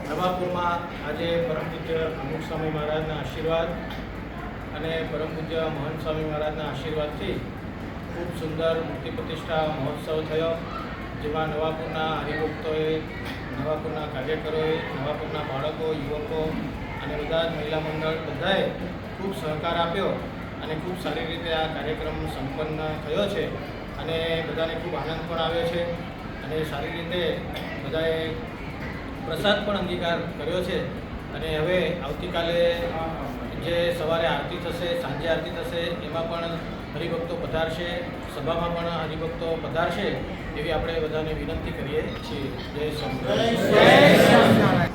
નવાપુરમાં આજે પરમ પૂજ્ય અમુક સ્વામી મહારાજના આશીર્વાદ અને પરમ પૂજ્ય મહંત સ્વામી મહારાજના આશીર્વાદથી ખૂબ સુંદર મૂર્તિ પ્રતિષ્ઠા મહોત્સવ થયો, જેમાં નવાપુરના હરિભક્તોએ, નવાપુરના કાર્યકરોએ, નવાપુરના બાળકો, યુવકો અને બધા જ મહિલા મંડળ બધાએ ખૂબ સહકાર આપ્યો અને ખૂબ સારી રીતે આ કાર્યક્રમ સંપન્ન થયો છે અને બધાને ખૂબ આનંદ પણ આવ્યો છે અને સારી રીતે બધાએ પ્રસાદ પણ અંગીકાર કર્યો છે. અને હવે આવતીકાલે જે સવારે આરતી થશે, સાંજે આરતી થશે, એમાં પણ હરિભક્તો પધારશે, સભામાં પણ હરિભક્તો પધારશે એવી આપણે બધાને વિનંતી કરીએ છીએ. જય સ્વામિનારાયણ.